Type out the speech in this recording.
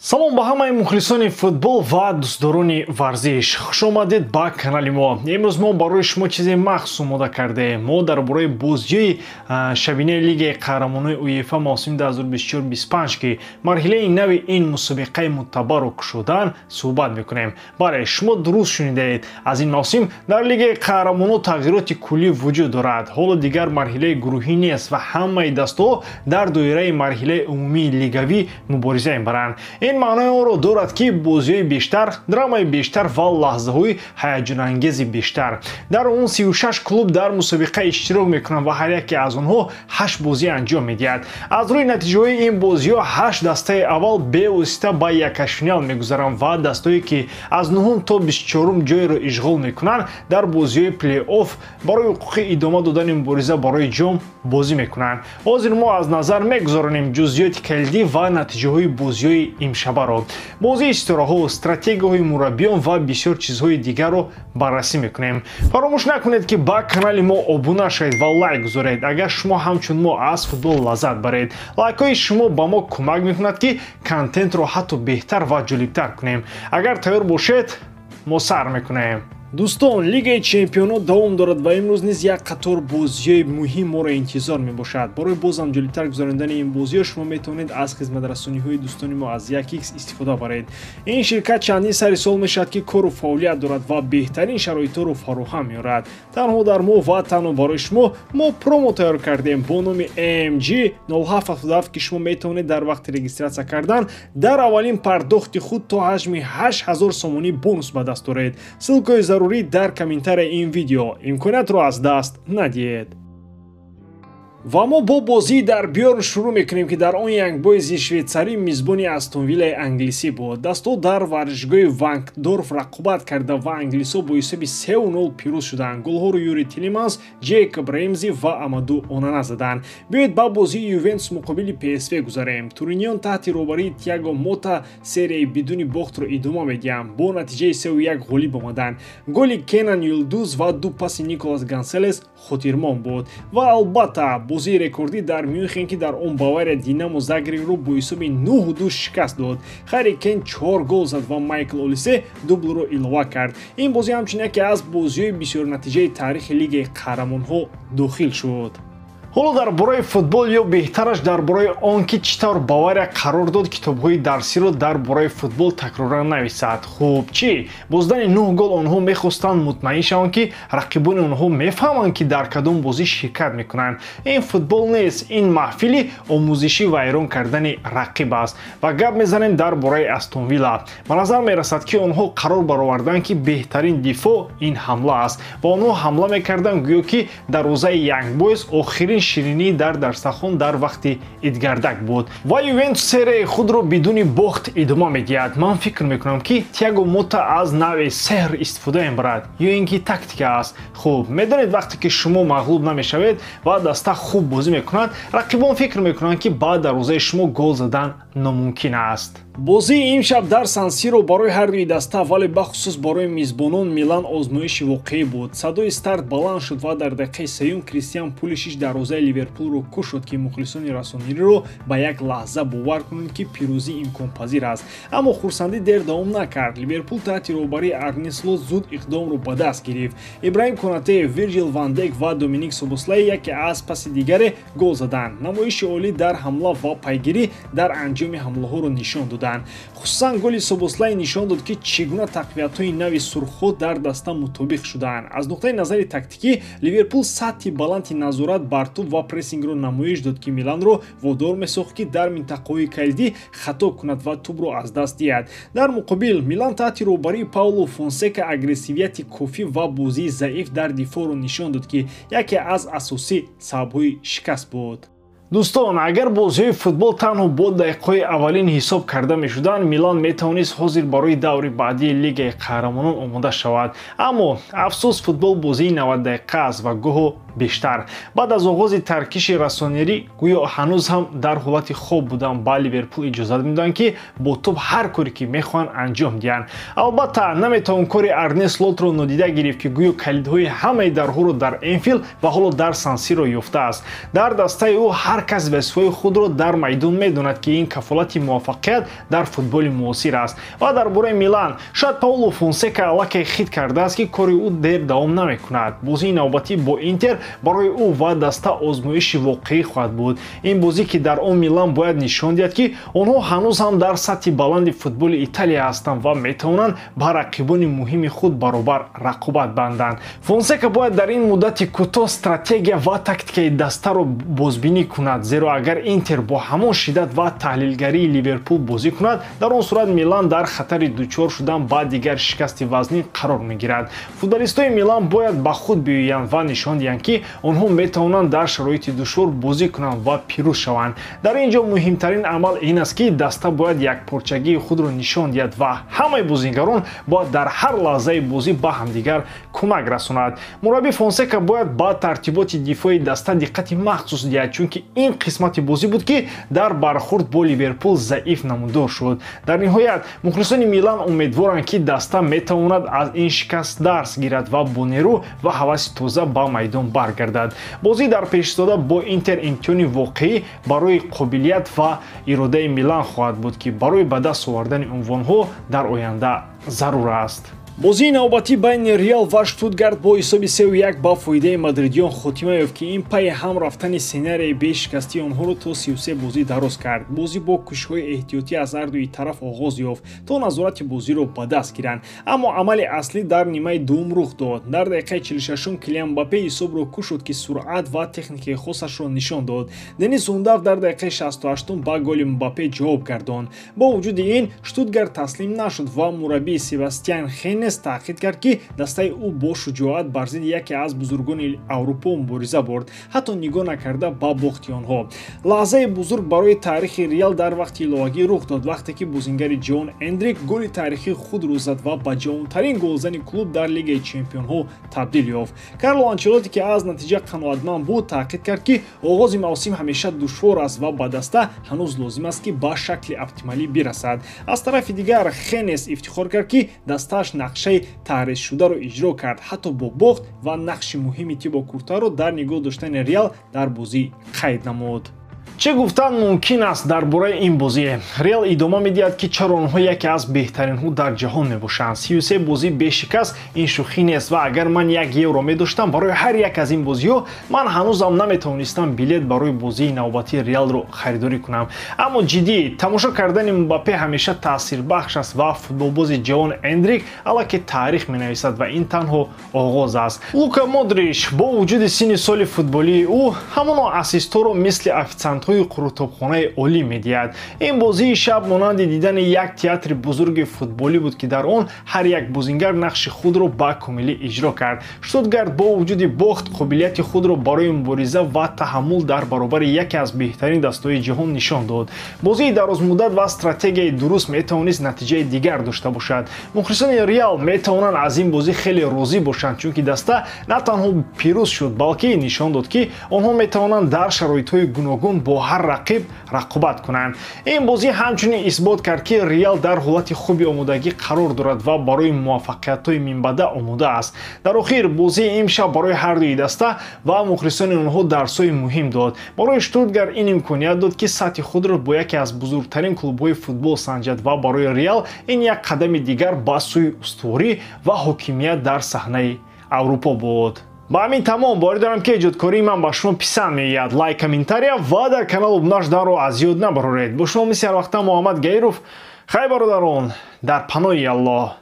салом ба ҳамаи мухлисони футбол ва дӯстдорони варзиш. Хушомадед ба канали мо. Имрӯз мо барои шумо чизе махсус омода кардем. Мо дар бораи бозиҳои шабинаи Лигаи Қаҳрамонҳои УЕФА мавсими 2024-25 ки марҳилаи нави ин мусобиқаи муътабарро кушодан суҳбат мекунем. Бале, шумо дуруст шунидед. Аз ин мавсим дар Лигаи Қаҳрамонҳо тағйироти куллӣ вуҷуд дорад. Ҳоло дигар марҳилаи гурӯҳӣ нест ва ҳамаи дастҳо дар доираи марҳилаи умумии лигавӣ мубориза мебаранд. ин маънои онро дорад ки бозиҳои бештар, драмаи бештар ва лаҳзаҳои ҳаяҷонангези бештар. Дар он 36 клуб дар мусобиқа иштирок мекунанд ва ҳар яке аз онҳо 8 бозӣ анҷом медиҳад. Аз рӯи натиҷаҳои ин бозиҳо 8 дастаи аввал бевосита ба якашфинал мегузаранд ва дастҳое ки аз 9 то 24 ҷойро ишғол мекунанд дар бозиҳои плей-офф барои ҳуқуқи идома додани мубориза барои ҷом бозӣ мекунанд. ҳозир мо аз назар мегузаронем ҷузъиёти калидӣ ва натиҷаҳои бозиҳои имшабаро, бозии истораҳо, стратегияҳои мураббиён ва бисёр чизҳои дигарро баррасӣ мекунем. Фаромӯш накунед ки ба канали мо обуна шавед ва лайк гузоред. Агар шумо ҳамчун мо аз футбол лаззат баред, лайкҳои шумо ба мо кӯмак мекунад ки контентро ҳатто беҳтар ва ҷолибтар кунем. Агар тайёр бошед, мо сар мекунем. Дӯстон, Лигаи Чемпионҳо давом дорад ва имрӯз низ як қатор бозиҳои муҳим моро интизор мебошад. Барои бозам ҷолибтар гузарондани ин бозиҳо шумо метавонед аз хизматрасониҳои дӯстони мо аз 1x истифода баред. Ин ширкат чандин сари сол мешавад ки кору фаъолият дорад ва беҳтарин шароитҳоро фароҳам меорад. Танҳо дар мо ва танҳо барои шумо мо промо тайёр кардем бо номи AMG 0777 ки шумо метавонед дар вақти регистратсия кардан дар аввалин пардохти худ то ҳаҷми 8000 сомонӣ бонус ба даст оред. Ссилкаи зарури дар комментарияи ин видео. Имкониятро аз даст надиҳед. Ва мо бо бозии дар Бёрн шурӯъ мекунем ки дар он янгбоизи швейтсарӣ мизбони Астон Виллаи англисӣ буд. Дастҳо дар варзишгоҳи Вангдорф рақобат карда ва англисҳо бо ҳисоби 3-0 пирӯз шуданд. Голҳоро Юри Тилеманс, Ҷейкоб Ремзи ва Амаду Онана заданд. Биёед ба бозии Ювентус муқобили ПСВ гузарем. Туринён таҳти роҳбарии Тиаго Мота серияи бидуни бохтро идома медиҳанд. Бо натиҷаи 3-1 ғолиб омаданд. Голи Кенан Юлдуз ва ду паси Николас Гонсалес хотирмон буд. Ва албатта бозии Рекорди дар Мюнхен ки дар он Бавария Динамо Загребро бо ҳисоби 9-2 шикаст дод. Ҳарри Кен 4 гол зад ва Майкл Олисе дублро илова кард. Ин бозӣ ҳамчун яке аз бозиҳои бисёрнатиҷаи таърихи Лигаи Қаҳрамонҳо дохил шуд. ҳоло дар бораи футбол ё беҳтараш дар бораи он ки чӣ тавр Бавария қарор дод китобҳои дарсиро дар бораи футбол такрора нависад. Хуб чӣ? Бо задани 9 гол онҳо мехостанд мутмаин шаванд ки рақибони онҳо мефаҳманд ки дар кадом бозӣ ширкат мекунанд. Ин футбол нест, ин маҳфили омӯзишӣ вайрон кардани рақиб аст. Ва гап мезанем дар бораи Астон Вилла. Ба назар мерасад ки онҳо қарор бароварданд ки беҳтарин дифоъ ин ҳамла аст ва онҳо ҳамла мекарданд гӯё ки дарвозаи янгбойс охирин ширинӣ дар дарстахон дар вақти идгардак буд. Ва Ювентус серияи худро бидуни бохт идома медиҳад. Ман фикр мекунам ки Тиаго Мота аз нави сеҳр истифода мебарад ё ин ки тактика аст. Хуб, медонед вақте ки шумо мағлуб намешавед ва даста хуб бозӣ мекунад, рақибон фикр мекунанд ки ба дарвозаи шумо гол задан номумкин аст. бозии имшаб дар Сан-Сиро барои ҳардуи даста, вале бахусус барои мизбонон Милан озмоиши воқеӣ буд. Садои старт баланд шуд ва дар дақиқаи сеюм Кристиан Пулишич дарвозаи Ливерпулро кушод ки мухлисони расониро ба як лаҳза бовар кунанд ки пирӯзӣ имконпазир аст. Аммо хурсандӣ дер давом накард. Ливерпул таҳти роҳбарии Арне Слот зуд иқдомро ба даст гирифт. Ибраҳим Конате, Вирҷил ван Дейк ва Доминик Собослай яке аз паси дигаре гол заданд. Намоиши олӣ дар ҳамла ва пайгирӣ дар анҷоми ҳамлаҳоро нишон доданд. Хусусан голи Собослай нишон дод ки чӣ гуна тақвиятҳои нави сурхҳо дар даста мутобиқ шудаанд. Аз нуқтаи назари тактикӣ Ливерпул сатҳи баланди назорат бар тӯб ва прессингро намоиш дод ки Миланро водор месохт ки дар минтақаҳои калидӣ хато кунад ва тӯбро аз даст диҳад. Дар муқобил Милан таҳти роҳбарии Пауло Фонсека агрессивияти кофӣ ва бозии заиф дар дифоъро нишон дод ки яке аз асосии сабабҳои шикаст буд. дӯстон, агар бозиҳои футбол танҳо бо дақиқаҳои аввалин ҳисоб карда мешуданд, Милан метавонист ҳозир барои даври баъдии Лигаи Қаҳрамонон омода шавад. Аммо афсӯс, футбол бозии 90 дақиқа аст ва гоҳо бештар. Баъд аз оғози таркиши расонерӣ гӯё ҳанӯз ҳам дар ҳолати хоб буданд ба Ливерпул иҷозат медоҳанд ки бо тӯб ҳар коре ки мехоҳанд анҷом диҳанд. Албатта наметавон кори Арне Слотро нодида гирифт ки гӯё калидҳои ҳамаи дарҳоро дар Энфилд ва ҳоло дар Сан-Сиро ёфтааст. Дар дастаи ӯ ҳар кас вазифаҳои худро дар майдон медонад ки ин кафолати муваффақият дар футболи муосир аст. Ва дар бораи Милан, шояд Пауло Фонсека аллакай хит кардааст ки кори ӯ дер давом намекунад. Бозии навбатӣ бо Интер барои ӯ ва даста озмоиши воқеӣ хоҳад буд. Ин бозӣ ки дар он Милан бояд нишон диҳад ки онҳо ҳанӯз ҳам дар сатҳи баланди футболи Италия ҳастанд ва метавонанд ба рақибони муҳими худ баробар рақобат банданд. Фонсека бояд дар ин муддати кӯтоҳ стратегия ва тактикаи дастаро бозбинӣ кунад, зеро агар Интер бо ҳамон шиддат ва таҳлилгарии Ливерпул бозӣ кунад, дар он сурат Милан дар хатари дучор шудан ба дигар шикасти вазнин қарор мегирад. Футболистои Милан бояд ба худ биёянд ва нишон диҳанд ки онҳо метавонанд дар шароити душвор бозӣ кунанд ва пирӯз шаванд. Дар ин ҷо муҳимтарин амал ин аст ки даста бояд якпорчагии худро нишон диҳад ва ҳамаи бозигарон бояд дар ҳар лаҳзаи бозӣ ба ҳамдигар кӯмак расонад. Мураббӣ Фонсека бояд ба тартиботи дифои даста диққати махсус диҳад, чунки ин қисмати бозӣ буд ки дар бархурд бо Ливерпул заиф намудор шуд. Дар ниҳоят мухлисони Милан умедворанд ки даста метавонад аз ин шикаст дарс гирад ва бо нерӯ ва ҳаваси тоза ба майдон баргардад. Бозӣ дар пешистода бо Интер имтиҳони воқеӣ барои қобилият ва иродаи Милан хоҳад буд ки барои ба даст овардани унвонҳо дар оянда зарур аст. Бозии навбатӣ байни Реал ва Штутгарт бо ҳисоби 3-1 ба фоидаи мадридиён хотима ёфт ки ин пайи ҳам рафтани сценарияи бешикастии онҳоро то 33 бозӣ дароз кард. Бозӣ бо кӯшишҳои эҳтиётӣ аз ҳар дуи тараф оғоз ёфт то назорати бозиро ба даст гиранд, аммо амали аслӣ дар нимаи дуввум рух дод. Дар дақиқаи 46 Килиан Мбаппе ҳисобро кушод ки суръат ва техникаи хосашро нишон дод. Денис Ундав дар дақиқаи 68 ба голи Мбаппе ҷавоб гардонд. Бо вуҷуди ин Штутгарт таслим нашуд ва мураббии Себастьян Хеннес таъқид кард ки дастаи ӯ бо шуҷоат бар зидди яке аз бузургони Аврупо мубориза бурд, ҳатто нигоҳ накарда ба бохти онҳо. Лаҳзаи бузург барои таърихи Реал дар вақти иловагӣ рух дод, вақте ки бозингари ҷавон Эндрик голи таърихии худро зад ва ба ҷавонтарин голзани клуб дар Лигаи Чемпионҳо табдил ёфт. Карло Анчелоти ки аз натиҷа қаноатманд буд, таъқид кард ки оғози мавсим ҳамеша душвор аст ва ба даста ҳанӯз лозим аст ки ба шакли оптималӣ бирасад. Аз тарафи дигар Хенес ифтихор кард ки дастааш нақшаи таъризшударо иҷро кард, ҳатто бо бохт ва нақши муҳими Тибо Куртуаро дар нигоҳ доштани Реал дар бозӣ қайд намуд. Чӣ гуфтан мумкин аст дар бораи ин бозӣ? Реал идома медиҳад ки чаро онҳо яке аз беҳтаринҳо дар ҷаҳон мебошанд. 33 бозӣ бешикаст ин шӯхӣ нест ва агар ман 1 евро медоштам барои ҳар як аз ин бозиҳо, ман ҳанӯзам наметавонистам билет барои бозии навбатии Реалро харидорӣ кунам. Аммо ҷиддӣ, тамошо кардани Мбаппе ҳамеша таъсирбахш аст ва футболбози ҷавон Эндрик аллакай таърих менависад ва ин танҳо оғоз аст. Лука Модрич бо вуҷуди синни соли футболии ӯ ҳамоно ассистҳоро мисли офитсантҳои қурутобхонаи олӣ медиҳад. Ин бозии шаб монанди дидани як театри бузурги футболӣ буд ки дар он ҳар як бозингар нақши худро ба комилӣ иҷро кард. Штутгарт бо вуҷуди бохт қобилияти худро барои мубориза ва таҳаммул дар баробари яке аз беҳтарин дастаҳои ҷаҳон нишон дод. Бозии дарозмуддат ва стратегияи дуруст метавонист натиҷаи дигар дошта бошад. Мухлисони Реал метавонанд аз ин бозӣ хеле розӣ бошанд, чунки даста на танҳо пирӯз шуд, балки нишон дод ки онҳо метавонанд дар шароитҳои гуногун бо ҳар рақиб рақобат кунанд. Ин бозӣ ҳамчунин исбот кард ки Реал дар ҳолати хуби омодагӣ қарор дорад ва барои муваффақиятҳои минбаъда омода аст. Дар охир бозии имшаб барои ҳар дуи даста ва мухлисони онҳо дарсҳои муҳим дод. Барои Штутгарт ин имконият дод ки сатҳи худро бо яке аз бузургтарин клубҳои футбол санҷад ва барои Реал ин як қадами дигар ба сӯи устуворӣ ва ҳокимият дар саҳнаи Аврупо буд. Ба ҳамин тамом бори дорам ки эҷодкории ман ба шумо писанд меояд. Лайк, комментария ва дар канал обнажданро аз ёд набароред. Бо шумо мисли ҳар вақта Муҳаммад Гаиров. Хай бародарон, дар паноҳи Аллоҳ.